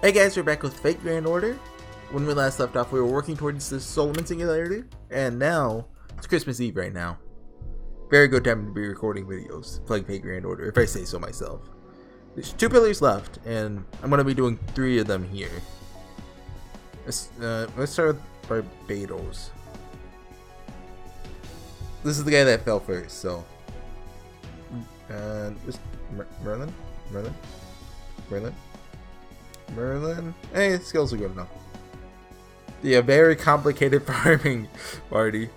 Hey guys, we're back with Fate Grand Order. When we last left off, we were working towards the Solomon Singularity, and now it's Christmas Eve right now. Very good time to be recording videos, playing Fate Grand Order, if I say so myself. There's 2 pillars left, and I'm going to be doing 3 of them here. Let's start with Barbados. This is the guy that fell first, so... Merlin? Hey, skills are good enough. Yeah, very complicated farming party.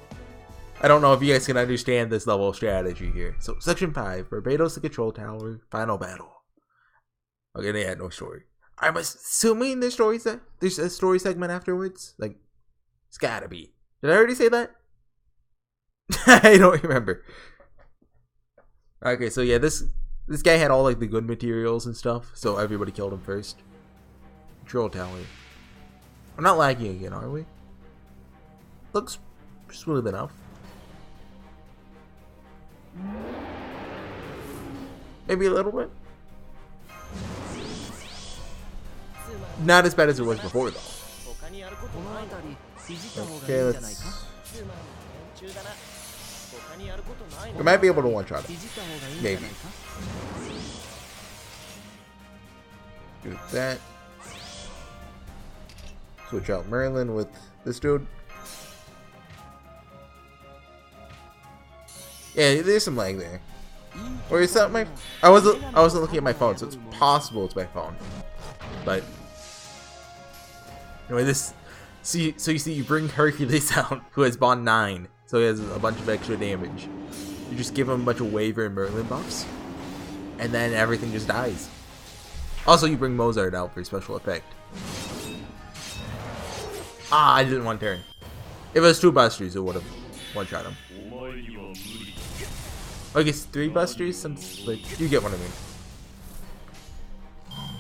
I don't know if you guys can understand this level of strategy here. So, Section 5, Barbados the Control Tower, Final Battle. Okay, they had no story. I'm assuming there's a story segment afterwards? Like, it's gotta be. Did I already say that? I don't remember. Okay, so yeah, this guy had all like the good materials and stuff, so everybody killed him first. Control tower. We're not lagging again, are we? Looks smooth enough. Maybe a little bit. Not as bad as it was before, though. Okay, let's... We might be able to one-shot it. Maybe. Do that. Switch out Merlin with this dude. Yeah, there's some lag there. Or is that my... I wasn't looking at my phone, so it's possible it's my phone. But... Anyway, this... So you see, you bring Hercules out, who has bond 9. So he has a bunch of extra damage. You just give him a bunch of Waver and Merlin buffs. And then everything just dies. Also, you bring Mozart out for special effect. Ah, I didn't want turn. If it was 2 busters, it would have one-shot him. I guess 3 busters, since, like, you get what I mean.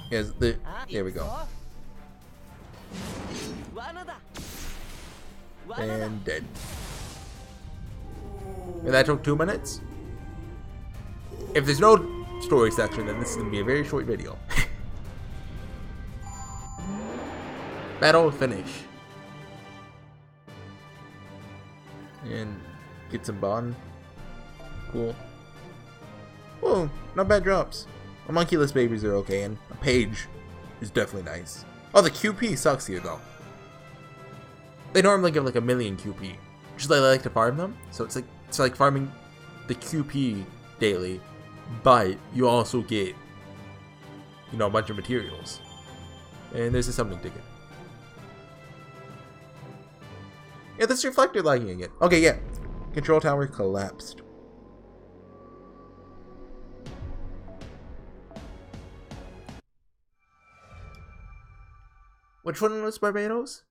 Yes, there we go. And dead. And that took 2 minutes. If there's no story section, then this is going to be a very short video. Battle finish. And get some bond. Cool. Whoa, not bad drops. Homunculus babies are okay, and a page is definitely nice. Oh, the QP sucks here though. They normally give like 1,000,000 QP, which is why I like to farm them. So it's like farming the QP daily, but you also get, you know, a bunch of materials. And there's a summoning ticket. Yeah, this reflector lagging again. Okay, yeah. Control tower collapsed. Which one was Barbados?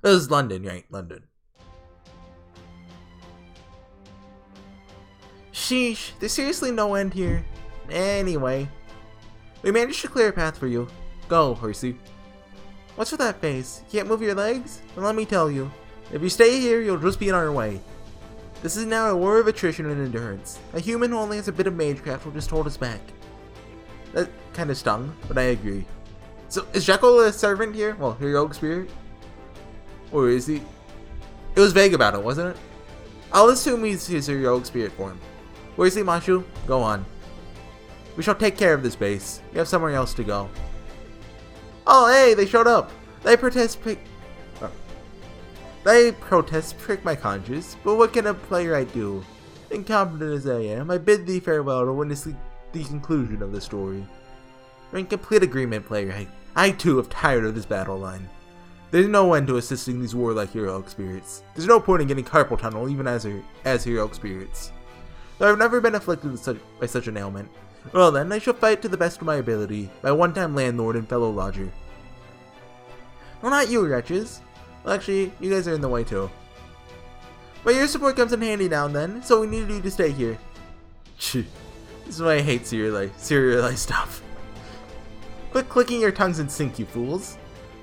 It was London, right? London. Sheesh, there's seriously no end here. Anyway, we managed to clear a path for you. Go, Horsey. What's with that face? You can't move your legs? Then let me tell you. If you stay here, you'll just be in our way. This is now a war of attrition and endurance. A human who only has a bit of magecraft will just hold us back. That kind of stung, but I agree. So, is Jekyll a servant here? Well, heroic spirit? Or is he? It was vague about it, wasn't it? I'll assume he's his heroic spirit form. Where is he, Mashu? Go on. We shall take care of this base. You have somewhere else to go. Oh, hey, they showed up. They protest prick my conscience, but what can a playwright do? Incompetent as I am, I bid thee farewell to witness the conclusion of the story. We're in complete agreement, playwright. I too have tired of this battle line. There's no end to assisting these warlike heroic spirits. There's no point in getting carpal tunnel even as heroic spirits. Though I've never been afflicted by such an ailment. Well then, I shall fight to the best of my ability, my one-time landlord and fellow lodger. Well, not you, wretches. Well, actually, you guys are in the way too. But your support comes in handy now and then, so we need you to stay here. This is why I hate serialized stuff. Quit clicking your tongues in sync, you fools.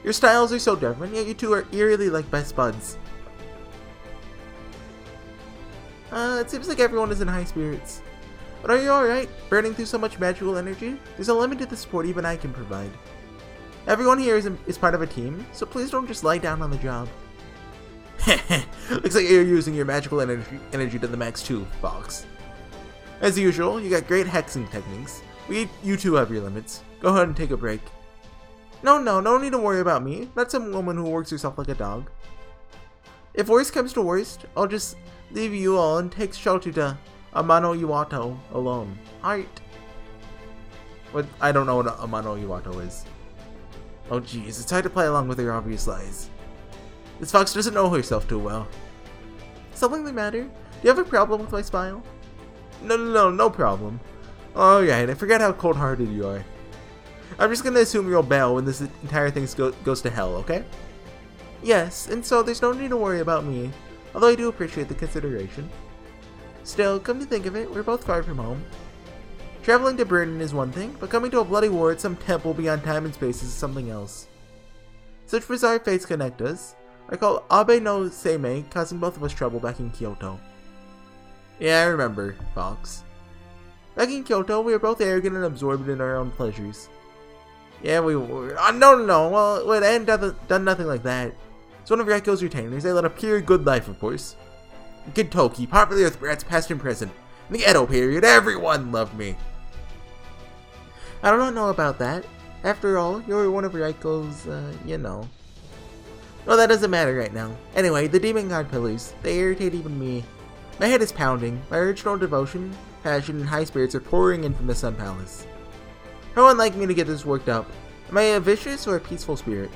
Your styles are so different, yet you two are eerily like best buds. It seems like everyone is in high spirits. But are you alright? Burning through so much magical energy? There's a limit to the support even I can provide. Everyone here is part of a team, so please don't just lie down on the job. Looks like you're using your magical energy to the max too, Fox. As usual, you got great hexing techniques. You two have your limits. Go ahead and take a break. No need to worry about me. Not some woman who works herself like a dog. If worst comes to worst, I'll just leave you all and take shelter to Amano Iwato alone. Alright. What? I don't know what Amano Iwato is. Oh jeez, it's hard to play along with her obvious lies. This fox doesn't know herself too well. Something the matter? Do you have a problem with my smile? No problem. Alright, I forget how cold-hearted you are. I'm just gonna assume you'll bail when this entire thing goes to hell, okay? Yes, and so there's no need to worry about me, although I do appreciate the consideration. Still, come to think of it, we're both far from home. Traveling to Britain is one thing, but coming to a bloody war at some temple beyond time and space is something else. Such bizarre fates connect us. I call Abe no Seimei, causing both of us trouble back in Kyoto. Yeah, I remember, Fox. Back in Kyoto, we were both arrogant and absorbed in our own pleasures. Yeah, we were. No. Well, I hadn't done nothing like that. It's one of Reiko's retainers. They led a pure good life, of course. In Kentucky, popular with brats past and present. In the Edo period, everyone loved me. I don't know about that. After all, you were one of Reiko's, you know. Well, that doesn't matter right now. Anyway, the demon god pillars, they irritate even me. My head is pounding. My original devotion, passion, and high spirits are pouring in from the Sun Palace. No one like me to get this worked up. Am I a vicious or a peaceful spirit?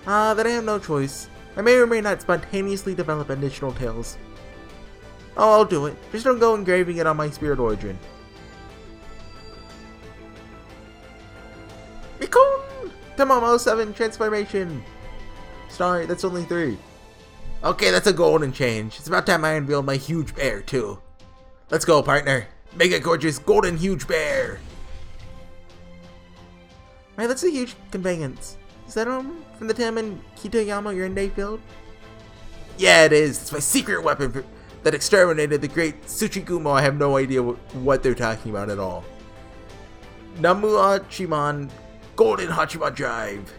Then I have no choice. I may or may not spontaneously develop additional tales. Oh, I'll do it. Just don't go engraving it on my spirit origin. Rikon! Tomomo 7 transformation! Sorry, that's only 3. Okay, that's a golden change. It's about time I unveiled my huge bear, too. Let's go, partner. Mega gorgeous golden huge bear! Right, that's a huge conveyance. Is that from the time in Kitayama Yurende field? Yeah, it is. It's my secret weapon that exterminated the great Tsuchigumo. I have no idea what they're talking about at all. Namu Hachiman Golden Hachiman Drive.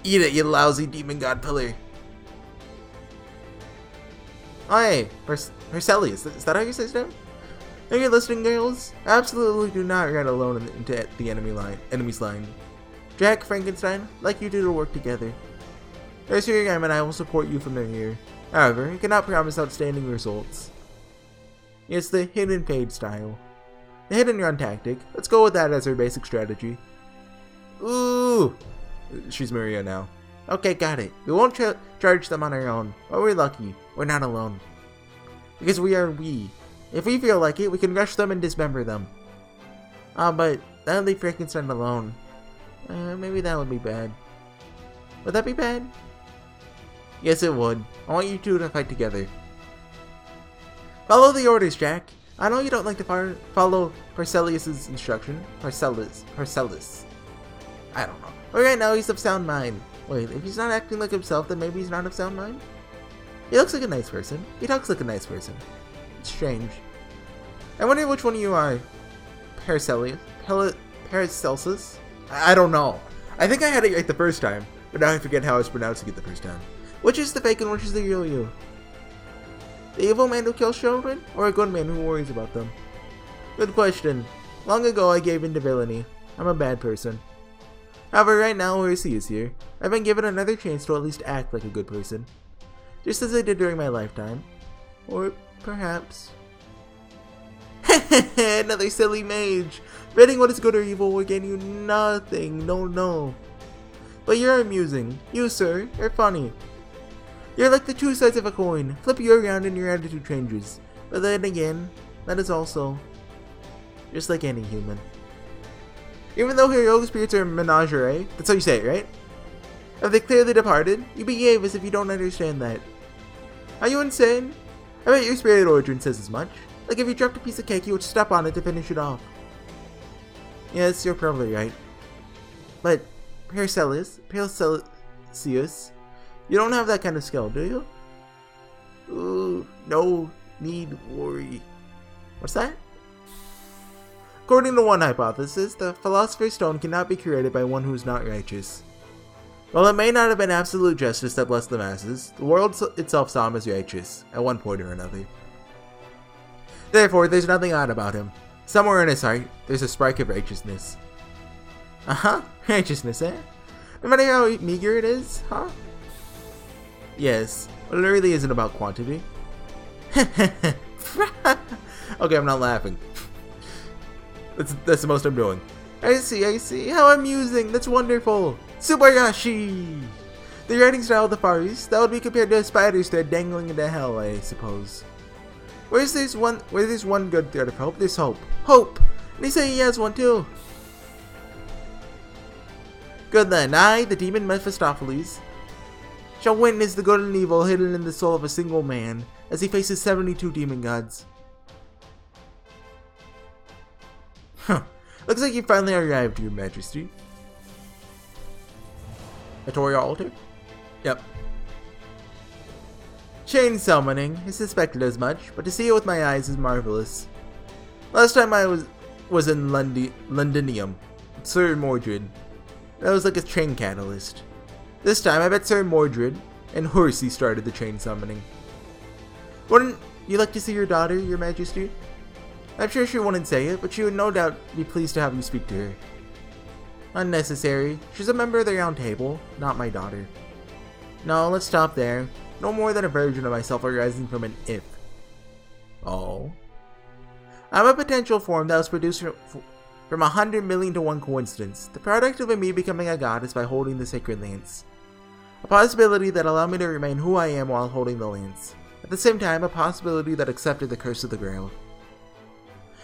Eat it, you lousy demon god pillar. Oh, hey, Perselius. Is that how you say his name? Are you listening, girls? Absolutely do not run alone into the enemy's line. Jack, Frankenstein, like you two to work together. Nurse Yurigami and I will support you from here. However, I cannot promise outstanding results. It's the hidden fade style. The hidden run tactic. Let's go with that as our basic strategy. Ooh! She's Maria now. Okay, got it. We won't charge them on our own. But we're lucky. We're not alone. Because we are we. If we feel like it, we can rush them and dismember them. But that'll leave Frankenstein alone. Maybe that would be bad. Would that be bad? Yes, it would. I want you two to fight together. Follow the orders, Jack. I know you don't like to follow Perselius' instruction. Perselis. I don't know. But right now, he's of sound mind. Wait, if he's not acting like himself, then maybe he's not of sound mind? He looks like a nice person. He talks like a nice person. It's strange. I wonder which one of you are Paracelsus? Paracelsus? I don't know. I think I had it right the first time, but now I forget how I was pronouncing it the first time. Which is the fake and which is the real you? The evil man who kills children, or a good man who worries about them? Good question. Long ago I gave in to villainy. I'm a bad person. However, right now Horsey is here. I've been given another chance to at least act like a good person. Just as I did during my lifetime. Or perhaps... Another silly mage! Reading what is good or evil will gain you nothing. No. But you're amusing. You, sir, are funny. You're like the two sides of a coin. Flip you around and your attitude changes. But then again, that is also just like any human. Even though heroic spirits are menagerie, that's how you say it, right? If they clearly departed, you behave as if you don't understand that. Are you insane? I bet your spirit origin says as much. Like if you dropped a piece of cake, you would step on it to finish it off. Yes, you're probably right. But Paracelsus, you don't have that kind of skill, do you? Ooh, no need worry. What's that? According to one hypothesis, the Philosopher's Stone cannot be created by one who is not righteous. While it may not have been absolute justice that blessed the masses, the world itself saw him as righteous, at one point or another. Therefore, there's nothing odd about him. Somewhere in his heart, there's a spark of righteousness. Righteousness, eh? No matter how meager it is, huh? Yes, but it really isn't about quantity. Okay, I'm not laughing. That's the most I'm doing. I see. How amusing. That's wonderful. Tsubayashi! The writing style of the Far East, that would be compared to a spider's thread dangling into hell, I suppose. Where there's one good thread of hope, there's hope. Hope! And they say he has one too. Good then, I, the demon Mephistopheles, shall witness the good and evil hidden in the soul of a single man, as he faces 72 demon gods. Looks like you finally arrived, Your Majesty. Atoria altar? Yep. Chain summoning. I suspected as much, but to see it with my eyes is marvelous. Last time I was in Londinium, Sir Mordred. That was like a chain catalyst. This time I bet Sir Mordred and Horsey started the chain summoning. Wouldn't you like to see your daughter, Your Majesty? I'm sure she wouldn't say it, but she would no doubt be pleased to have you speak to her. Unnecessary. She's a member of the Round Table, not my daughter. No, let's stop there. No more than a version of myself arising from an if. Oh. I'm a potential form that was produced from 100 million to 1 coincidence. The product of me becoming a goddess by holding the sacred lance. A possibility that allowed me to remain who I am while holding the lance. At the same time, a possibility that accepted the curse of the Grail.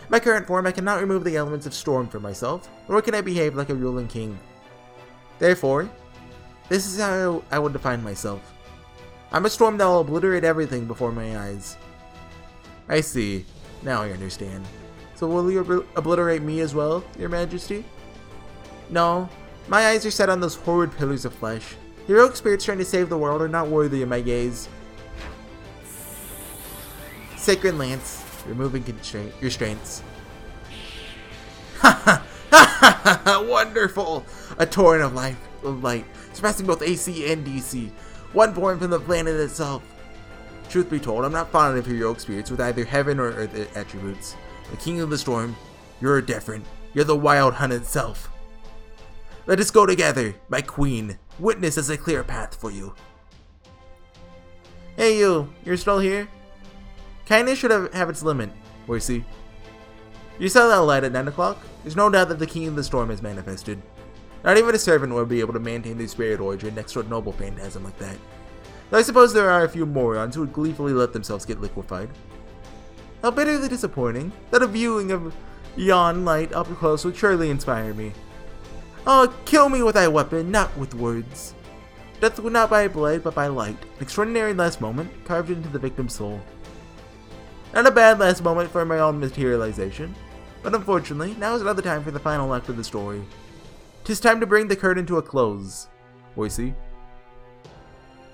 In my current form, I cannot remove the elements of storm from myself, nor can I behave like a ruling king. Therefore, this is how I would define myself. I'm a storm that will obliterate everything before my eyes. I see. Now I understand. So will you obliterate me as well, Your Majesty? No. My eyes are set on those horrid pillars of flesh. Heroic spirits trying to save the world are not worthy of my gaze. Sacred Lance. Removing restraints. Ha ha! Wonderful! A torrent of light, surpassing both AC and DC. One born from the planet itself. Truth be told, I'm not fond of heroic spirits with either heaven or earth attributes. The King of the Storm, you're different. You're the Wild Hunt itself. Let us go together, my queen. Witness as I clear a path for you. Hey you, you're still here? Kindness should have its limit, Horsey. You saw that light at 9 o'clock? There's no doubt that the King of the Storm has manifested. Not even a servant would be able to maintain their spirit origin next to a noble phantasm like that. Though I suppose there are a few morons who would gleefully let themselves get liquefied. How bitterly disappointing that a viewing of yon light up close would surely inspire me. Oh, kill me with thy weapon, not with words. Death would not by blade, but by light. An extraordinary last moment carved into the victim's soul. Not a bad last moment for my own materialization, but unfortunately, now is another time for the final act of the story. 'Tis time to bring the curtain to a close. Horsey.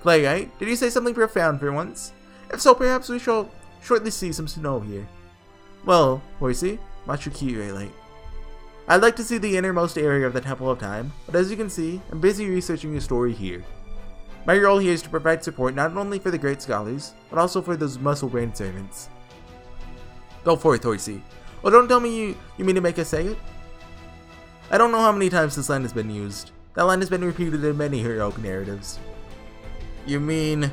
Playwright, did you say something profound for once? If so, perhaps we shall shortly see some snow here. Well, Horsey, Machukirei. I'd like to see the innermost area of the Temple of Time, but as you can see, I'm busy researching your story here. My role here is to provide support not only for the great scholars, but also for those muscle-brained servants. Go forth, Horsey. Oh, don't tell me you mean to make us say it? I don't know how many times this line has been used. That line has been repeated in many heroic narratives. You mean...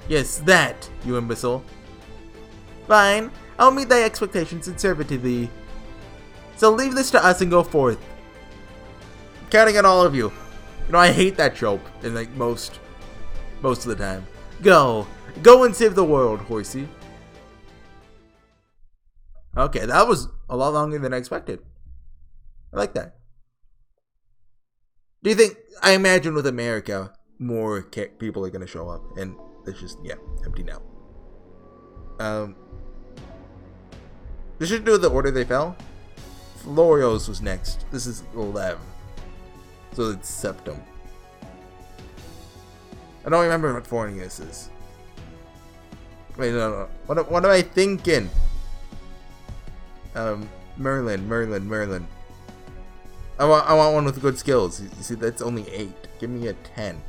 Yes, that, you imbecile. Fine, I'll meet thy expectations and serve it to thee. So leave this to us and go forth. I'm counting on all of you. You know, I hate that trope in like most of the time. Go and save the world, Horsey. Okay, that was a lot longer than I expected. I like that. Do you think, I imagine with America, more people are going to show up, and it's just, yeah, empty now. They should do the order they fell. Florios was next. This is 11. So it's Septum. I don't remember what Fornius is. Wait, no. What am I thinking? Merlin. I want one with good skills. You see, that's only 8. Give me a 10.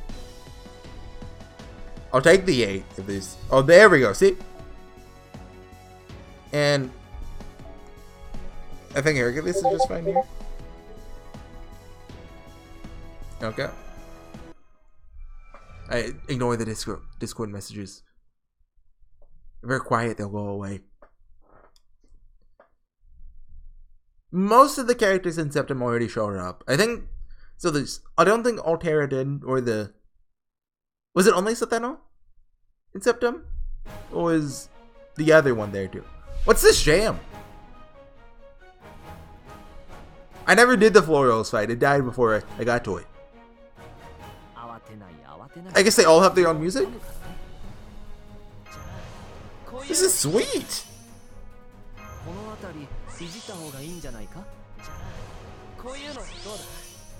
I'll take the 8 if there's... Oh, there we go. See? And I think Hercules is just fine here. Okay. I ignore the Discord messages. If they're quiet, they'll go away. Most of the characters in Septum already showed up. I think so. I don't think Altera did, or the... Was it only Sateno in Septum? Or was the other one there too? What's this jam? I never did the Florals fight. It died before I got to it. I guess they all have their own music? This is sweet!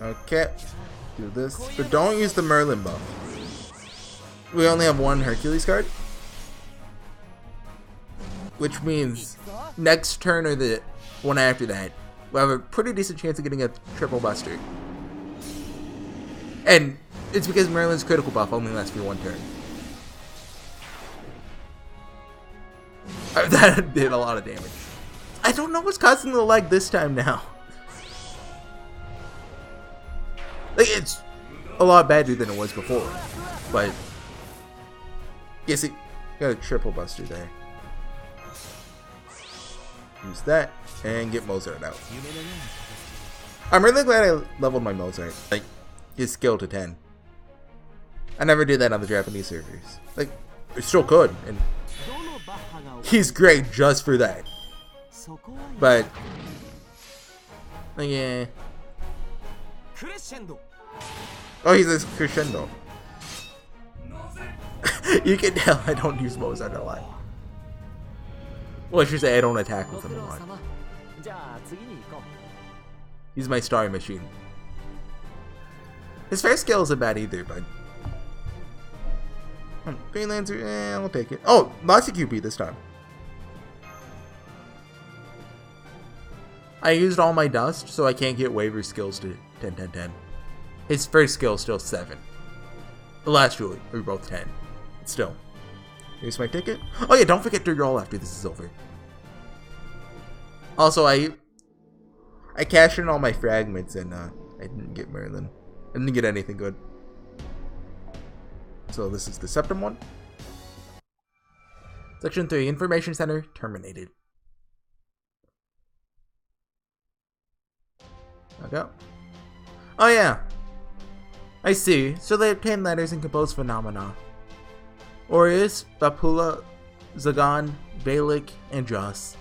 Okay, do this, but don't use the Merlin buff. We only have one Hercules card, which means next turn or the one after that, we'll have a pretty decent chance of getting a triple buster. And it's because Merlin's critical buff only lasts for one turn. That did a lot of damage. I don't know what's causing the lag this time now. Like, it's a lot better than it was before. But, you see, got a triple buster there. Use that, and get Mozart out. I'm really glad I leveled my Mozart. Like, his skill to 10. I never did that on the Japanese servers. Like, I still could, and he's great just for that. But, yeah. Oh, he's a crescendo. You can tell I don't use Mozart a lot. Well, I should say I don't attack with him a lot. He's my star machine. His first skill isn't bad either, but... Green Lancer, I'll take it. Oh, lots of QP this time. I used all my dust, so I can't get waiver skills to 10-10-10. His first skill is still 7. The last two were both 10. But still. Here's my ticket. Oh yeah, don't forget to roll after this is over. Also, I cashed in all my fragments and I didn't get Merlin. I didn't get anything good. So this is the Septum one. Section 3, Information Center terminated. Okay. Oh yeah. I see. So they obtain letters and compose phenomena. Aureus, Vapula, Zagan, Balik, and Joss.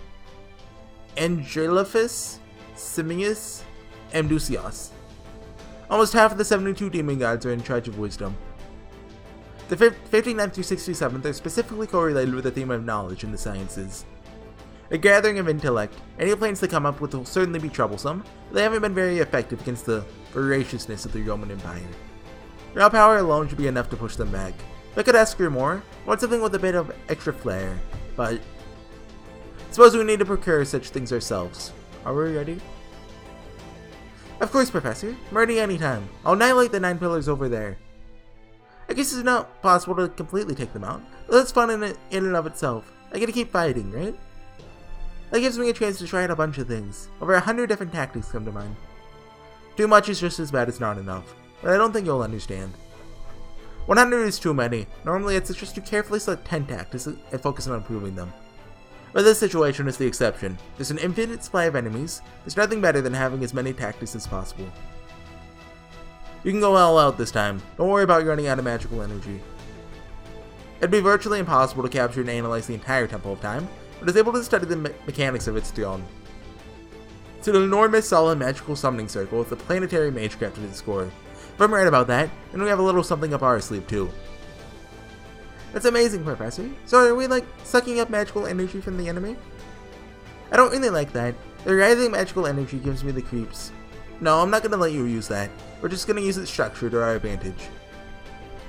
Angeliphus, Simius, and Dusias. Almost half of the 72 demon gods are in charge of wisdom. The 59th through 67th are specifically correlated with the theme of knowledge in the sciences. A gathering of intellect, any plans they come up with will certainly be troublesome, but they haven't been very effective against the voraciousness of the Roman Empire. Raw power alone should be enough to push them back. If I could ask for more, I want something with a bit of extra flair, but... Suppose we need to procure such things ourselves. Are we ready? Of course, Professor. I'm ready anytime. I'll annihilate the 9 pillars over there. I guess it's not possible to completely take them out, but that's fun in and of itself. I gotta keep fighting, right? That gives me a chance to try out a bunch of things. Over 100 different tactics come to mind. Too much is just as bad as not enough, but I don't think you'll understand. 100 is too many. Normally it's just to carefully select 10 tactics and focus on improving them. But this situation is the exception. There's an infinite supply of enemies. There's nothing better than having as many tactics as possible. You can go all out this time. Don't worry about running out of magical energy. It'd be virtually impossible to capture and analyze the entire Temple of Time, but is able to study the mechanics of its throne. It's an enormous solid magical summoning circle with a planetary magecraft at its core. If I'm right about that, then we have a little something up our sleeve too. That's amazing, Professor. So are we like sucking up magical energy from the enemy? I don't really like that. The rising magical energy gives me the creeps. No, I'm not gonna let you use that. We're just gonna use its structure to our advantage.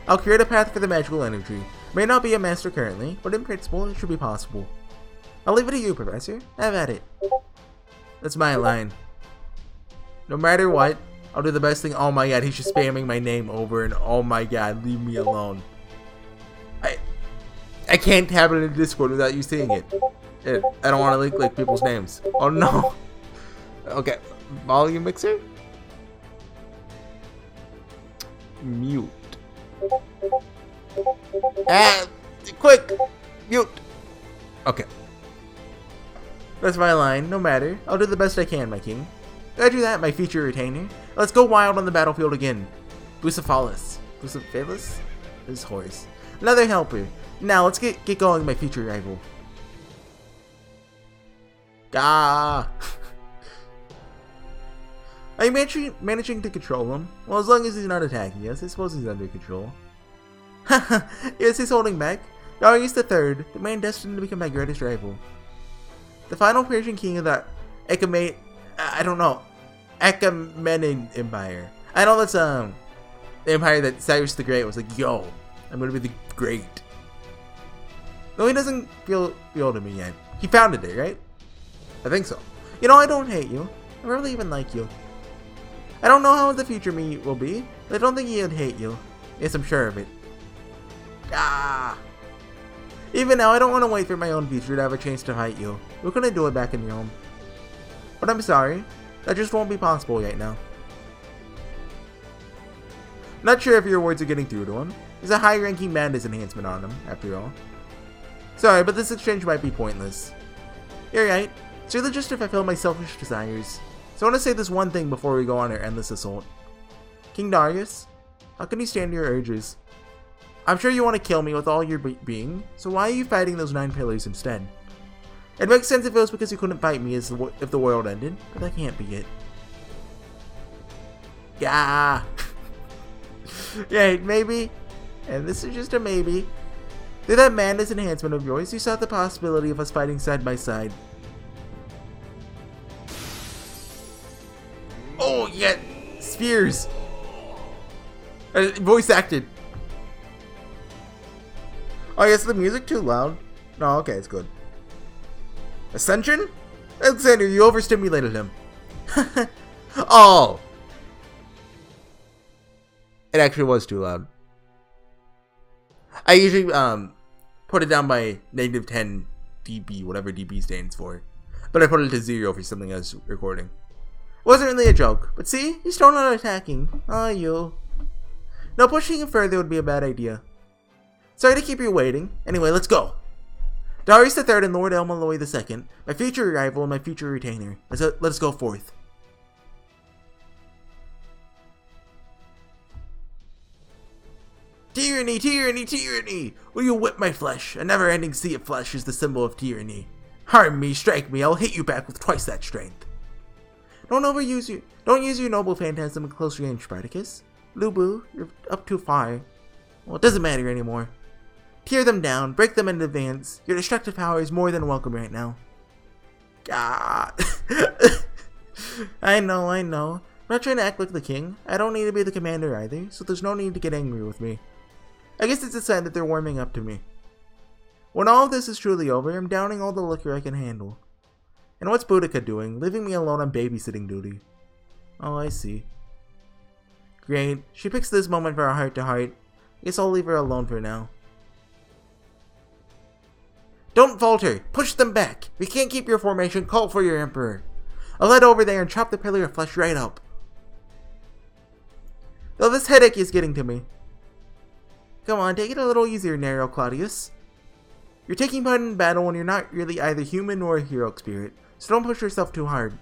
I'll create a path for the magical energy. May not be a master currently, but in principle it should be possible. I'll leave it to you, Professor. Have at it. That's my line. No matter what, I'll do the best thing. Oh my god, he's just spamming my name over and oh my god, leave me alone. I can't tap it in Discord without you seeing it. I don't want to leak like people's names. Oh no. Okay, volume mixer? Mute. Quick! Mute! Okay. That's my line. No matter. I'll do the best I can, my king. After that, my future retainer. Let's go wild on the battlefield again. Bucephalus. Bucephalus? This is horse. Another helper. Now, let's get going, my future rival. Gah! Are you managing to control him? Well, as long as he's not attacking us, I suppose he's under control. Haha, yes, he's holding back. Darius III, the man destined to become my greatest rival. The final Persian king of the Achaemenid Empire. I know that's the empire that Cyrus the Great was like, yo, I'm gonna be the great. No, he doesn't feel to me yet. He founded it, right? I think so. You know, I don't hate you. I really even like you. I don't know how the future me will be, but I don't think he would hate you. Yes, I'm sure of it. Ah! Even now, I don't want to wait for my own future to have a chance to fight you. We couldn't do it back in Rome. But I'm sorry. That just won't be possible right now. Not sure if your words are getting through to him. There's a high-ranking madness enhancement on him, after all. Sorry, but this exchange might be pointless. You're right. It's really just to fulfill my selfish desires. So I want to say this one thing before we go on our endless assault. King Darius, how can you stand your urges? I'm sure you want to kill me with all your being, so why are you fighting those 9 pillars instead? It makes sense if it was because you couldn't fight me if the world ended, but that can't be it. Yeah. Yeah, maybe. And this is just a maybe. Through that madness enhancement of yours, you saw the possibility of us fighting side by side. Oh, yeah! Spheres! Voice acted. Oh, yes, the music too loud? No, okay, it's good. Ascension? Alexander, you overstimulated him. Oh! It actually was too loud. I usually put it down by -10 dB, whatever dB stands for. But I put it to 0 for something I was recording. It wasn't really a joke, but see? He's still not attacking. Oh, you. No, pushing him further would be a bad idea. Sorry to keep you waiting. Anyway, let's go. Darius III and Lord Elmaloy II, my future rival and my future retainer. Let's go forth. Tyranny, tyranny, tyranny! Will you whip my flesh? A never-ending sea of flesh is the symbol of tyranny. Harm me, strike me, I'll hit you back with twice that strength. Don't use your noble phantasm in close range, Spartacus. Lubu, you're up too far. Well, it doesn't matter anymore. Tear them down, break them in advance. Your destructive power is more than welcome right now. Ah. I know. I'm not trying to act like the king. I don't need to be the commander either, so there's no need to get angry with me. I guess it's a sign that they're warming up to me. When all of this is truly over, I'm downing all the liquor I can handle. And what's Boudica doing? Leaving me alone on babysitting duty. Oh, I see. Great. She picks this moment for a heart-to-heart. Guess I'll leave her alone for now. Don't falter! Push them back! We can't keep your formation. Call for your emperor. I'll head over there and chop the pillar of flesh right up. Though this headache is getting to me. Come on, take it a little easier, Nero Claudius. You're taking part in battle when you're not really either human or a heroic spirit, so don't push yourself too hard.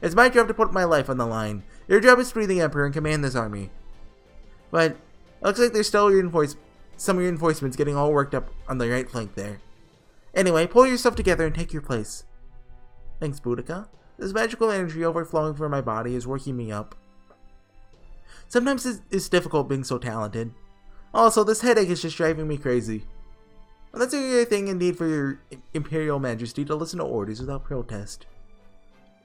It's my job to put my life on the line. Your job is to be the emperor and command this army. But, it looks like there's still some reinforcements getting all worked up on the right flank there. Anyway, pull yourself together and take your place. Thanks, Boudica. This magical energy overflowing from my body is working me up. Sometimes it's difficult being so talented. Also, this headache is just driving me crazy. Well, that's a weird thing indeed for your Imperial Majesty to listen to orders without protest.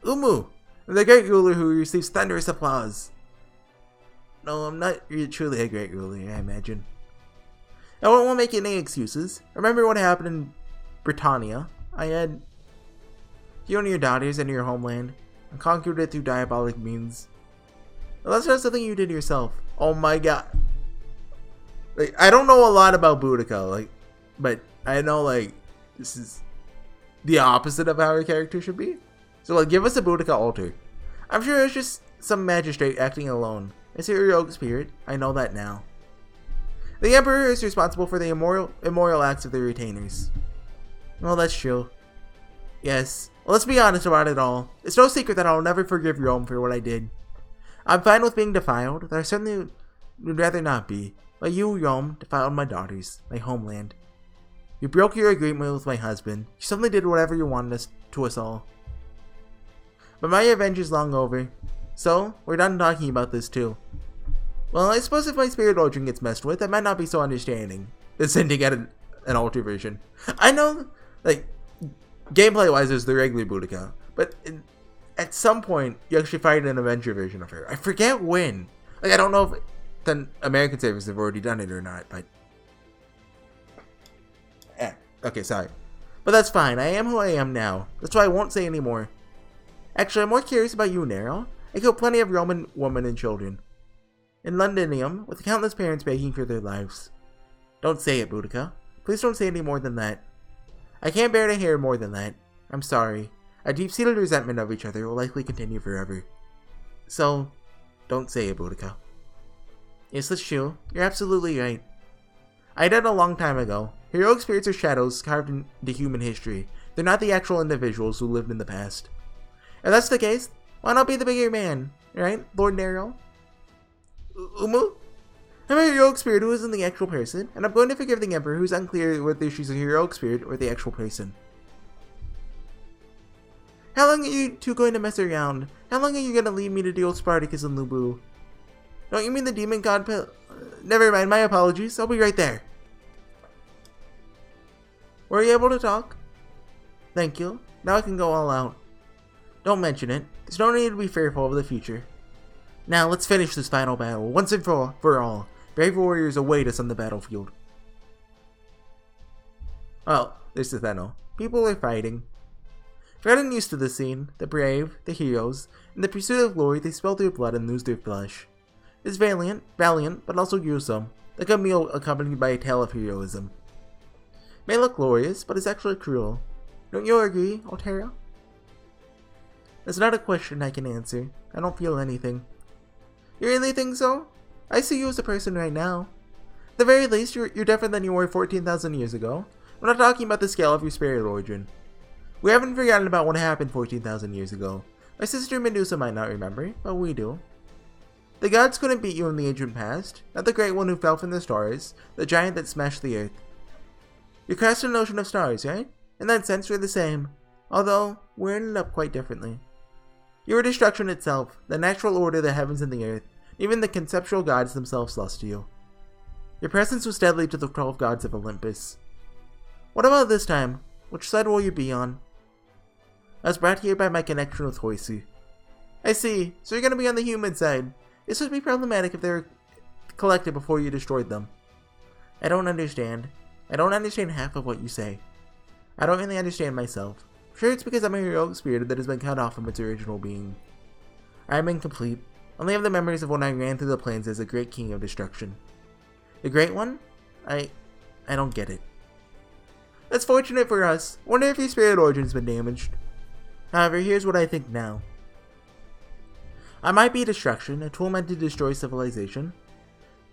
Umu! The great ruler who receives thunderous applause. No, I'm not truly a great ruler, I imagine. I won't make any excuses. Remember what happened in Britannia? I had you and your daughters and your homeland and conquered it through diabolic means. Well, that's not something you did yourself. Oh my god. Like, I don't know a lot about Boudica, but I know, this is the opposite of how her character should be. So, give us a Boudica altar. I'm sure it's just some magistrate acting alone. It's a heroic spirit. I know that now. The Emperor is responsible for the immoral acts of the retainers. Well, that's true. Yes. Well, let's be honest about it all. It's no secret that I'll never forgive Rome for what I did. I'm fine with being defiled, but I certainly would rather not be. But you, Rome, defiled my daughters, my homeland. You broke your agreement with my husband. You suddenly did whatever you wanted to us all. But my revenge is long over. So, we're done talking about this too. Well, I suppose if my spirit origin gets messed with, I might not be so understanding. Than sending out an altar version. I know, gameplay-wise, there's the regular Boudica. But at some point, you actually find an Avenger version of her. I forget when. I don't know if the American servers have already done it or not, but... okay, sorry. But that's fine. I am who I am now. That's why I won't say any more. Actually, I'm more curious about you, Nero. I killed plenty of Roman women and children. In Londinium, with countless parents begging for their lives. Don't say it, Boudica. Please don't say any more than that. I can't bear to hear more than that. I'm sorry. Our deep-seated resentment of each other will likely continue forever. So, don't say it, Boudica. Yes, that's true. You're absolutely right. I died a long time ago. Heroic spirits are shadows carved into human history. They're not the actual individuals who lived in the past. If that's the case, why not be the bigger man, right, Lord Nero? Umu? I'm a heroic spirit who isn't the actual person, and I'm going to forgive the Emperor who's unclear whether she's a heroic spirit or the actual person. How long are you two going to mess around? How long are you going to leave me to deal with Spartacus and Lubu? Don't you mean the demon god Never mind, my apologies. I'll be right there. Were you able to talk? Thank you. Now I can go all out. Don't mention it. There's no need to be fearful of the future. Now let's finish this final battle, once and for all. Brave warriors await us on the battlefield. Well, there's Athena. People are fighting. I've gotten used to this scene. The brave, the heroes, in the pursuit of glory, they spill their blood and lose their flesh. It's valiant, but also gruesome, like a meal accompanied by a tale of heroism. It may look glorious, but it's actually cruel. Don't you agree, Altera? That's not a question I can answer. I don't feel anything. You really think so? I see you as a person right now. At the very least, you're different than you were 14,000 years ago. I'm not talking about the scale of your spirit origin. We haven't forgotten about what happened 14,000 years ago. My sister Medusa might not remember, but we do. The gods couldn't beat you in the ancient past, not the great one who fell from the stars, the giant that smashed the earth. You cast an ocean of stars, right? In that sense, we're the same, although we ended up quite differently. You were destruction itself, the natural order of the heavens and the earth. Even the conceptual gods themselves lost to you. Your presence was deadly to the 12 gods of Olympus. What about this time? Which side will you be on? I was brought here by my connection with Horsey. I see, so you're going to be on the human side. This would be problematic if they were collected before you destroyed them. I don't understand. I don't understand half of what you say. I don't really understand myself. Sure, it's because I'm a heroic spirit that has been cut off from its original being. I am incomplete. Only have the memories of when I ran through the plains as the great king of destruction. The great one? I don't get it. That's fortunate for us. Wonder if your spirit origin's been damaged. However, here's what I think now. I might be destruction, a tool meant to destroy civilization,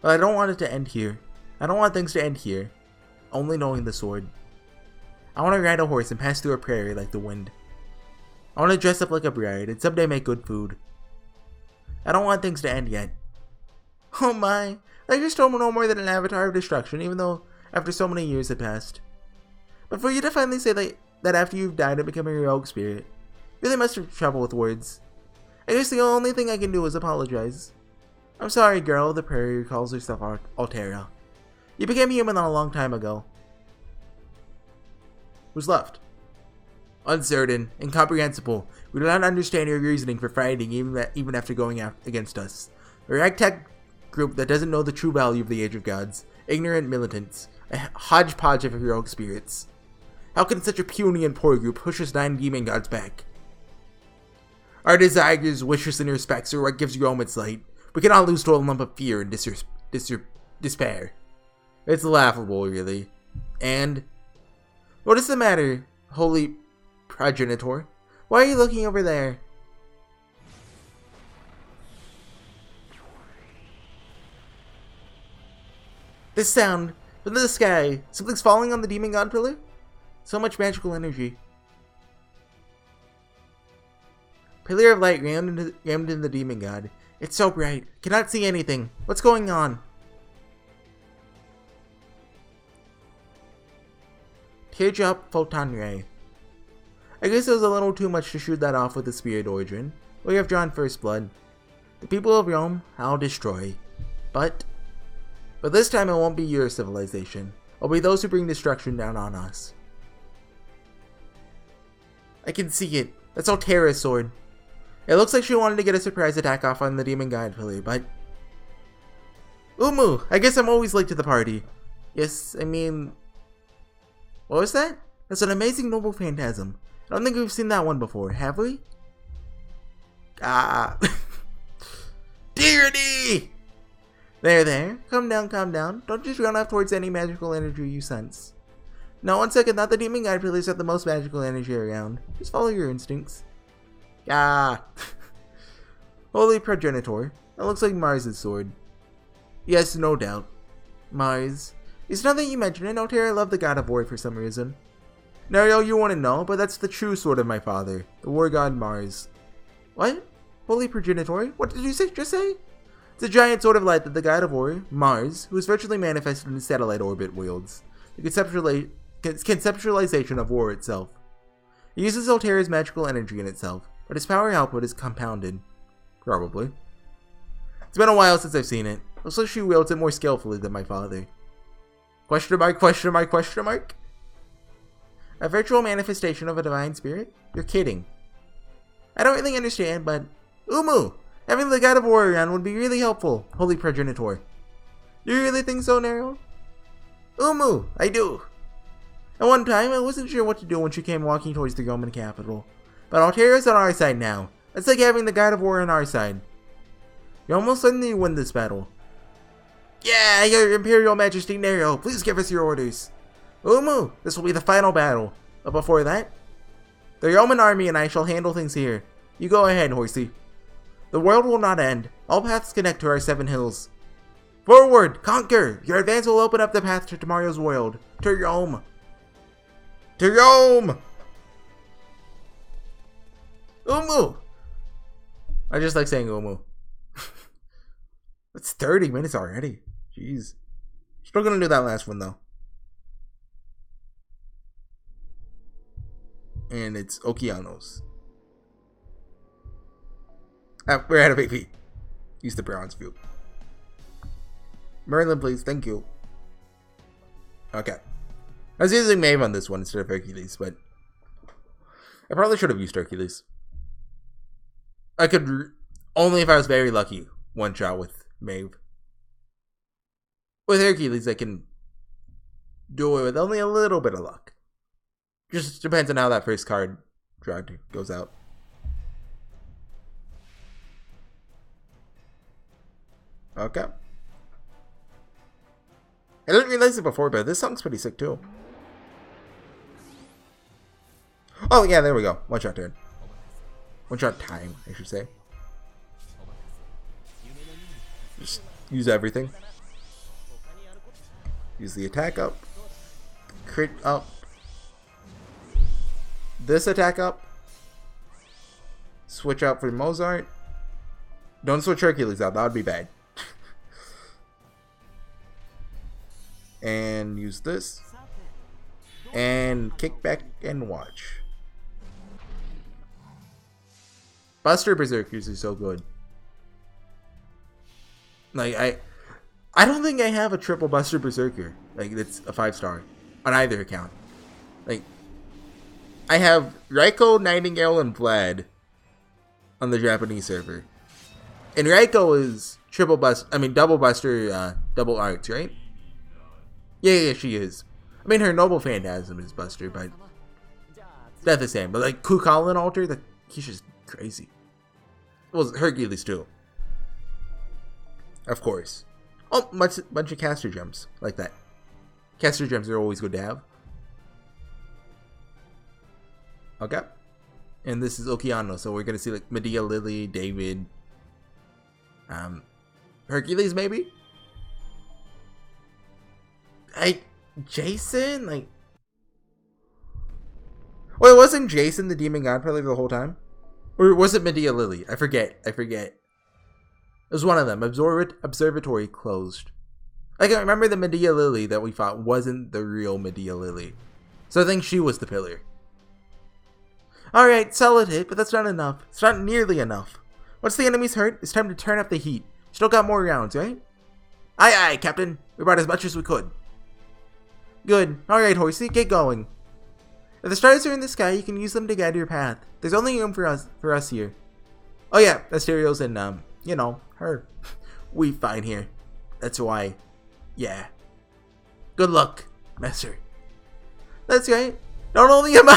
but I don't want it to end here. I don't want things to end here, only knowing the sword. I want to ride a horse and pass through a prairie like the wind. I want to dress up like a bride and someday make good food. I don't want things to end yet. Oh my, I just told no more than an avatar of destruction, even though after so many years had passed. But for you to finally say that after you've died and become a heroic spirit, you really must have trouble with words. I guess the only thing I can do is apologize. I'm sorry, girl, the prairie calls herself Altera. You became human a long time ago. Who's left? Uncertain, incomprehensible. We do not understand your reasoning for fighting even after going out against us. A ragtag group that doesn't know the true value of the Age of Gods. Ignorant militants. A hodgepodge of heroic spirits. How can such a puny and poor group push us 9 demon gods back? Our desires, wishes, and respects are what gives Rome its light. We cannot lose to a lump of fear and despair. It's laughable, really. And what is the matter, holy progenitor? Why are you looking over there? This sound from the sky. Something's falling on the demon god pillar? So much magical energy. Pillar of light rammed into the demon god. It's so bright. Cannot see anything. What's going on? Teardrop photon ray. I guess it was a little too much to shoot that off with the spirit origin. We have drawn first blood. The people of Rome, I'll destroy. But this time it won't be your civilization. It'll be those who bring destruction down on us. I can see it. That's Altera's sword. It looks like she wanted to get a surprise attack off on the demon god pillar, but Umu, I guess I'm always late to the party. Yes, I mean, what was that? That's an amazing noble phantasm. I don't think we've seen that one before, have we? Ah. Deity! There. Calm down. Don't just run off towards any magical energy you sense. No, 1 second, not the demon god pillars have the most magical energy around. Just follow your instincts. Ah. Holy progenitor. That looks like Mars' sword. Yes, no doubt. Mars. It's not that you mention it, Altera loved the god of war for some reason. No, you wouldn't know, but that's the true sword of my father, the war god Mars. What? Holy progenitor? What did you just say? It's a giant sword of light that the god of war, Mars, who is virtually manifested in satellite orbit, wields. The conceptualization of war itself. It uses Altera's magical energy in itself, but its power output is compounded. Probably. It's been a while since I've seen it. Looks like she wields it more skillfully than my father. Question mark? A virtual manifestation of a divine spirit? You're kidding. I don't really understand, but Umu! Having the god of war around would be really helpful, holy progenitor. Do you really think so, Nero? Umu! I do. At one time, I wasn't sure what to do when she came walking towards the Roman capital. But Altera's on our side now. It's like having the god of war on our side. You almost certainly win this battle. Yeah, your Imperial Majesty Nero, please give us your orders. Umu, this will be the final battle. But before that, the Roman army and I shall handle things here. You go ahead, Horsey. The world will not end. All paths connect to our 7 hills. Forward! Conquer! Your advance will open up the path to tomorrow's world. To Rome! To Rome! Umu! I just like saying Umu. It's 30 minutes already. Jeez. Still gonna do that last one though. And it's Okeanos. We're out of AP. Use the bronze view. Merlin, please. Thank you. Okay. I was using Maeve on this one instead of Hercules, but I probably should have used Hercules. I could, only if I was very lucky, one shot with Maeve. With Hercules, I can do it with only a little bit of luck. Just depends on how that first card drawn goes out. Okay. I didn't realize it before, but this song's pretty sick too. Oh yeah, there we go. One shot turn. One shot time, I should say. Just use everything. Use the attack up. Crit up. This attack up. Switch out for Mozart. Don't switch Hercules out, that would be bad. And use this. And kick back and watch. Buster Berserkers are so good. Like, I don't think I have a triple Buster Berserker. Like, it's a 5-star. On either account. Like, I have Raiko, Nightingale, and Vlad on the Japanese server. And Raiko is double Buster, double arts, right? Yeah, she is. I mean, her Noble Phantasm is Buster, but That's the same. But like Kukulkan altar, he's just crazy. Well, Hercules too. Of course. Oh, bunch of caster gems like that. Caster gems are always good to have. Okay. And this is Okeano, so we're gonna see like Medea, Lily, David, Hercules maybe. Jason, like, wait, wasn't Jason the demon god probably the whole time, or was it Medea, Lily? I forget. It was one of them. Observatory closed. I can remember the Medea Lily that we fought wasn't the real Medea Lily, so I think she was the pillar. Alright, solid hit, but that's not enough. It's not nearly enough. Once the enemy's hurt, it's time to turn up the heat. Still got more rounds, right? Aye aye, Captain. We brought as much as we could. Good. Alright, Horsey, get going. If the stars are in the sky, you can use them to guide your path. There's only room for us here. Oh yeah, Asterios and, you know, her. We fine here. That's why. Yeah. Good luck, Messer. That's right. Not only am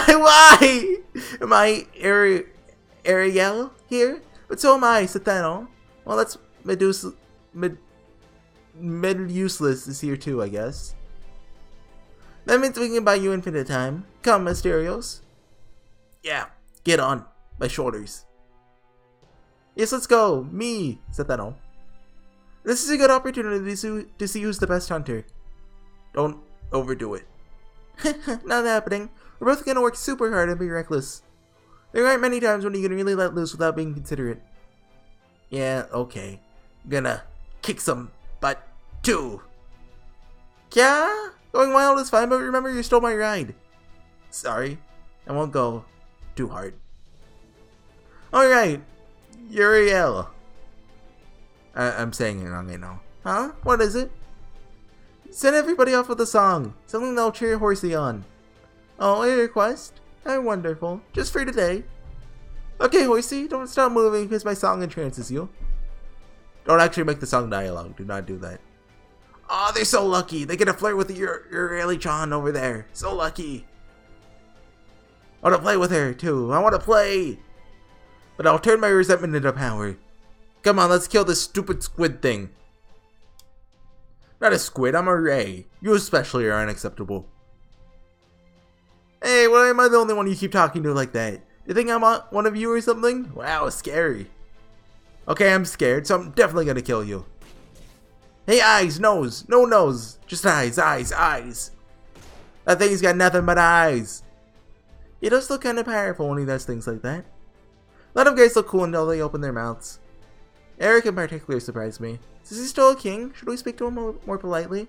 I Ariel here, but so am I, Sathano. Well, that's useless is here too, I guess. That means we can buy you infinite time. Come, Asterios. Yeah, get on my shoulders. Yes, let's go. Me, Sathano. This is a good opportunity to see who's the best hunter. Don't overdo it. Not happening. We're both gonna work super hard and be reckless. There aren't many times when you can really let loose without being considerate. Yeah, okay. Gonna kick some butt too. Yeah? Going wild is fine, but remember you stole my ride. Sorry. I won't go too hard. Alright. Uriel. I'm saying it wrong, I know. Huh? What is it? Send everybody off with a song. Something that'll cheer Horsey on. Oh, a request? How wonderful. Just for today. Okay, Horsey, don't stop moving because my song entrances you. Don't actually make the song dialogue. Do not do that. Oh, they're so lucky. They get to flirt with your Eli-chan over there. So lucky. I want to play with her, too. I want to play. But I'll turn my resentment into power. Come on, let's kill this stupid squid thing. Not a squid, I'm a ray. You especially are unacceptable. Hey, why am I the only one you keep talking to like that? Do you think I'm one of you or something? Wow, scary. Okay, I'm scared, so I'm definitely gonna kill you. Hey, eyes, nose. No nose. Just eyes, eyes, eyes. That thing's got nothing but eyes. He does look kind of powerful when he does things like that. A lot of guys look cool until they open their mouths. Eric in particular surprised me. Is he still a king? Should we speak to him more politely?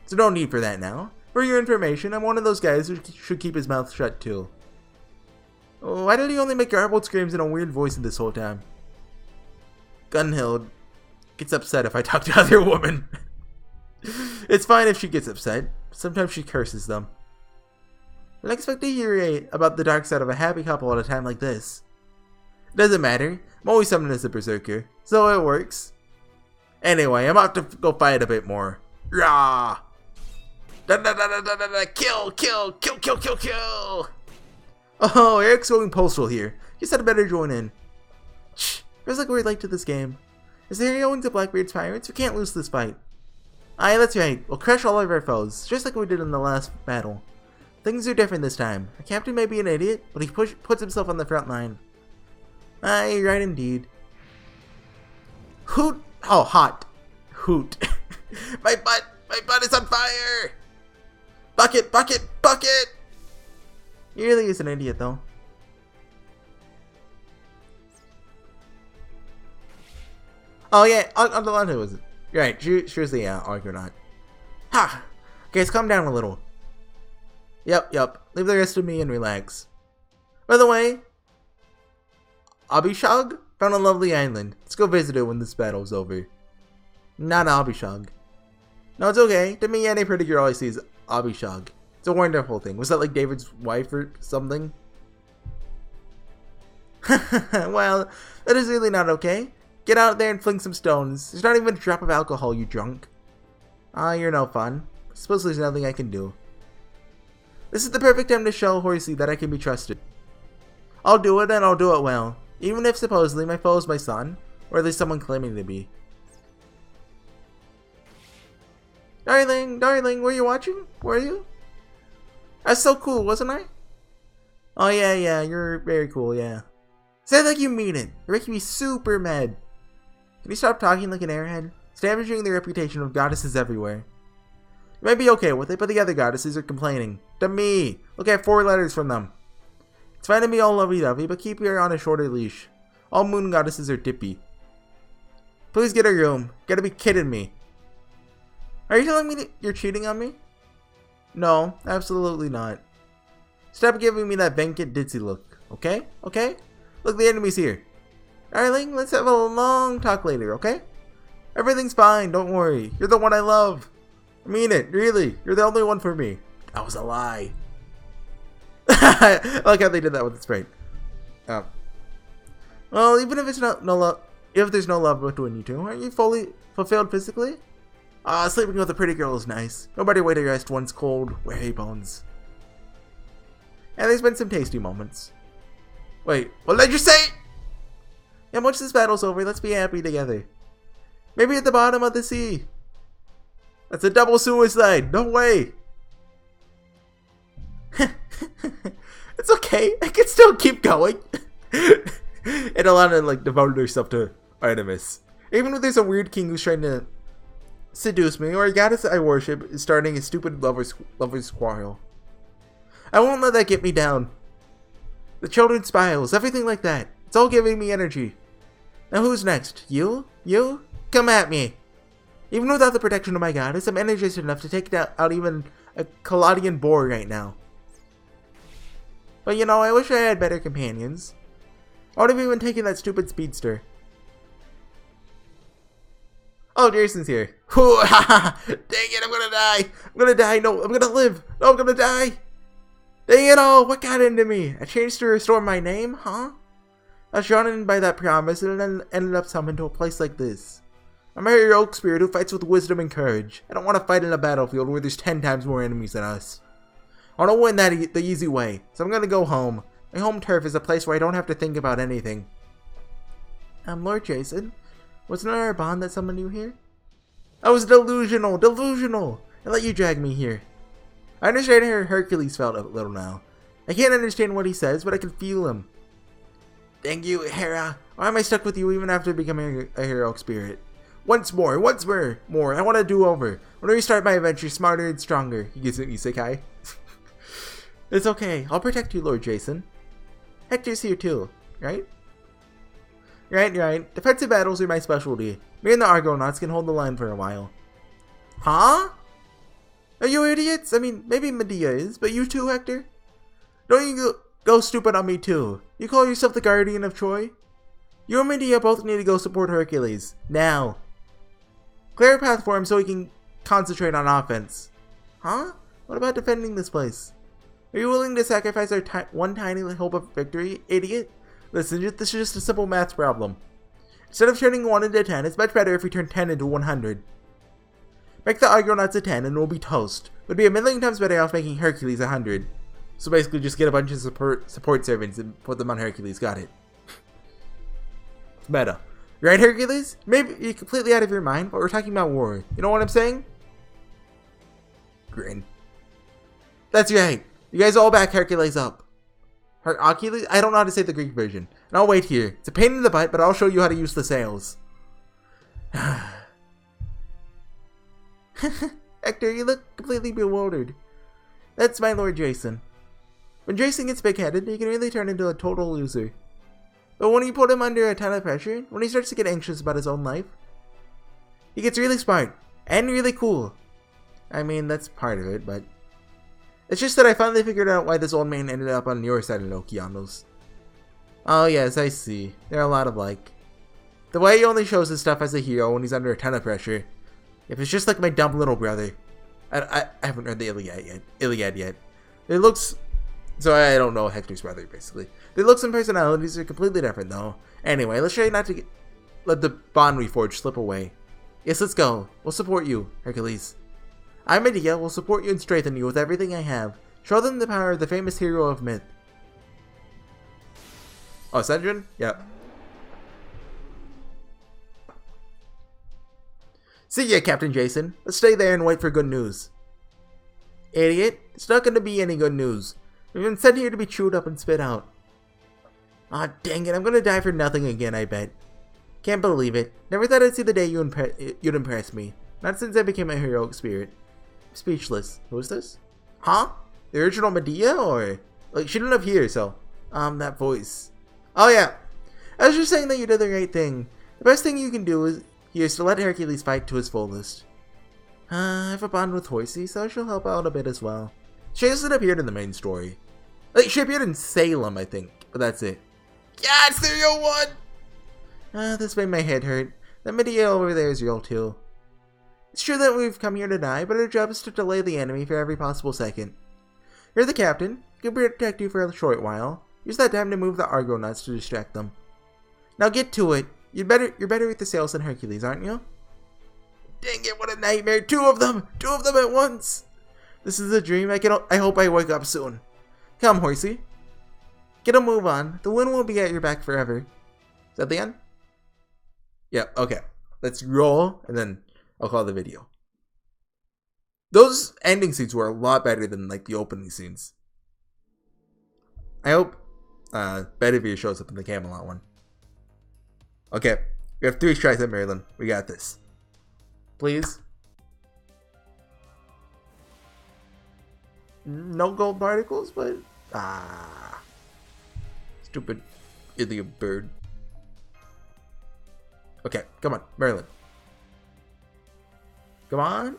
So no need for that now. For your information, I'm one of those guys who should keep his mouth shut too. Why did he only make garbled screams in a weird voice this whole time? Gunhild gets upset if I talk to other women. It's fine if she gets upset. Sometimes she curses them. I didn't expect to hear about the dark side of a happy couple at a time like this. It doesn't matter. I'm always summoned as a berserker, so it works. Anyway, I'm off to go fight a bit more. Rah! Da da da da da da da! Kill! Kill! Kill! Kill! Kill! Kill! Oh, Eric's going postal here. You said I better join in. Shh! Feels like we're late to this game. Is the hero into Blackbeard's pirates? We can't lose this fight. Aye, that's right. We'll crush all of our foes, just like we did in the last battle. Things are different this time. Our captain may be an idiot, but he puts himself on the front line. Aye, right indeed. Hoot! Oh, hot. Hoot. My butt is on fire! Bucket, bucket, bucket! He really is an idiot, though. Oh, yeah, Atalanta was it. You're right, she was the Argonaut. Ha! Guys, calm down a little. Yep. Leave the rest of me and relax. By the way, Abishag found a lovely island. Let's go visit it when this battle's over. Not Abishag. No, it's okay. To me, any pretty girl I see is Abishag. It's a wonderful thing. Was that like David's wife or something? Well, that is really not okay. Get out there and fling some stones. There's not even a drop of alcohol, you drunk. Ah, you're no fun. I suppose there's nothing I can do. This is the perfect time to show Horsey that I can be trusted. I'll do it, and I'll do it well. Even if supposedly my foe is my son, or at least someone claiming to be. Darling, were you watching? Were you? That's so cool, wasn't I? Oh yeah, you're very cool, yeah. Say it like you mean it. You're making me super mad. Can you stop talking like an airhead? It's damaging the reputation of goddesses everywhere. You might be okay with it, but the other goddesses are complaining. To me! Look, I have 4 letters from them. It's fine to be all lovey-dovey, but keep her on a shorter leash. All moon goddesses are dippy. Please get a room. You gotta be kidding me. Are you telling me that you're cheating on me? No, absolutely not. Stop giving me that Venkat ditzy look, okay? Okay? Look, the enemy's here. Darling, let's have a long talk later, okay? Everything's fine, don't worry. You're the one I love. I mean it, really. You're the only one for me. That was a lie. I like how they did that with the sprite. Well, even if it's if there's no love between you two, aren't you fully fulfilled physically? Sleeping with a pretty girl is nice. No better way to rest one's cold, weary bones. And there's been some tasty moments. Wait, what did you say? And once this battle's over, let's be happy together. Maybe at the bottom of the sea. That's a double suicide. No way. It's okay. I can still keep going. And Alana like devoted herself to Artemis. Even if there's a weird king who's trying to seduce me, or a goddess I worship is starting a stupid lover's quarrel. I won't let that get me down. The children's smiles, everything like that. It's all giving me energy. Now who's next? You? You? Come at me. Even without the protection of my goddess, I'm energized enough to take out even a Caladian boar right now. But you know, I wish I had better companions. I would have even taken that stupid speedster. Oh, Jason's here. Dang it, I'm gonna die. I'm gonna die. No, I'm gonna live. No, I'm gonna die. Dang it all, what got into me? I changed to restore my name, huh? I was drawn in by that promise and then ended up summoned to a place like this. I'm a heroic spirit who fights with wisdom and courage. I don't want to fight in a battlefield where there's 10 times more enemies than us. I want to win that the easy way, so I'm gonna go home. My home turf is a place where I don't have to think about anything. Lord Jason, wasn't it our bond that summoned you here? I was delusional, I let you drag me here. I understand how Hercules felt a little now. I can't understand what he says, but I can feel him. Thank you, Hera. Why am I stuck with you even after becoming a heroic spirit? Once more. I want to do over. I want to restart my adventure smarter and stronger. He gives it isekai. It's okay. I'll protect you, Lord Jason. Hector's here too, right? Right. Defensive battles are my specialty. Me and the Argonauts can hold the line for a while. Huh? Are you idiots? I mean, maybe Medea is, but you too, Hector? Don't you go stupid on me too. You call yourself the guardian of Troy? You and Medea both need to go support Hercules. Now. Clear a path for him so he can concentrate on offense. Huh? What about defending this place? Are you willing to sacrifice our one tiny hope of victory, idiot? Listen, this is just a simple math problem. Instead of turning 1 into 10, it's much better if we turn 10 into 100. Make the Argonauts a 10 and we'll be toast. It would be a million times better off making Hercules 100. So basically just get a bunch of support servants and put them on Hercules. Got it. It's meta. Right, Hercules? Maybe you're completely out of your mind, but we're talking about war. You know what I'm saying? Grin. That's right. You guys all back Hercules up. Hercules? I don't know how to say the Greek version. And I'll wait here. It's a pain in the butt, but I'll show you how to use the sails. Hector, you look completely bewildered. That's my Lord Jason. When Jason gets big-headed, he can really turn into a total loser. But when you put him under a ton of pressure, when he starts to get anxious about his own life, he gets really smart and really cool. I mean, that's part of it, but it's just that I finally figured out why this old man ended up on your side of the Okeanos. Oh yes, I see. They're a lot alike. The way he only shows his stuff as a hero when he's under a ton of pressure. If it's just like my dumb little brother. I haven't read the Iliad yet. It looks... So I don't know Hector's brother, basically. Their looks and personalities are completely different, though. Anyway, let's try not to let the bond we forged slip away. Yes, let's go. We'll support you, Hercules. I'm Medea. Will support you and strengthen you with everything I have. Show them the power of the famous hero of myth. Oh, Sendrin? Yep. See ya, Captain Jason. Let's stay there and wait for good news. Idiot. It's not gonna be any good news. We've been sent here to be chewed up and spit out. Aw, dang it. I'm gonna die for nothing again, I bet. Can't believe it. Never thought I'd see the day you'd impress me. Not since I became a heroic spirit. I'm speechless. Who is this? Huh? The original Medea, or... Like, she didn't live here, so... that voice. Oh, yeah. I was just saying that you did the right thing. The best thing you can do is to let Hercules fight to his fullest. I have a bond with Horsey, so she'll help out a bit as well. She hasn't appeared in the main story. Like, she appeared in Salem, I think. But that's it. Yeah, it's 301! This made my head hurt. That Medea over there is real, too. It's true that we've come here to die, but our job is to delay the enemy for every possible second. You're the captain. Can protect you for a short while. Use that time to move the Argonauts to distract them. Now get to it. You're better with the sails than Hercules, aren't you? Dang it, what a nightmare. Two of them at once. This is a dream. I hope I wake up soon. Come, Horsey. Get a move on. The wind won't be at your back forever. Is that the end? Yeah, okay. Let's roll, and then I'll call the video. Those ending scenes were a lot better than, like, the opening scenes. I hope Bedivere shows up in the Camelot one. Okay, we have 3 strikes at Maryland. We got this. Please. No gold particles, but... Stupid idiot bird. Okay, come on, Maryland. Come on.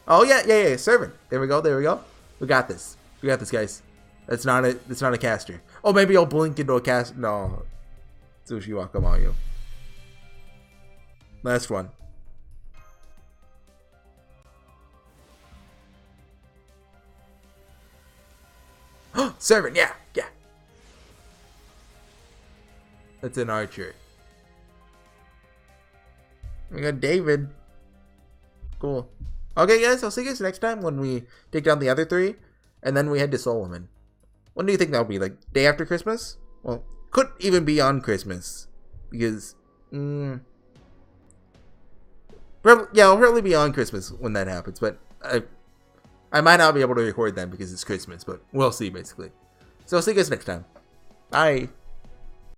Oh, yeah, servant. There we go. We got this, guys. That's not a caster. Oh, maybe I'll blink into a cast. No. Sushi Wakamayo. Last one. Servant, yeah. That's an archer. We got David. Cool. Okay, guys, I'll see you guys next time when we take down the other 3, and then we head to Solomon. When do you think that'll be? Like, day after Christmas? Well, could even be on Christmas. Because, it'll probably be on Christmas when that happens. But I might not be able to record then because it's Christmas. But we'll see, basically. So I'll see you guys next time. Bye.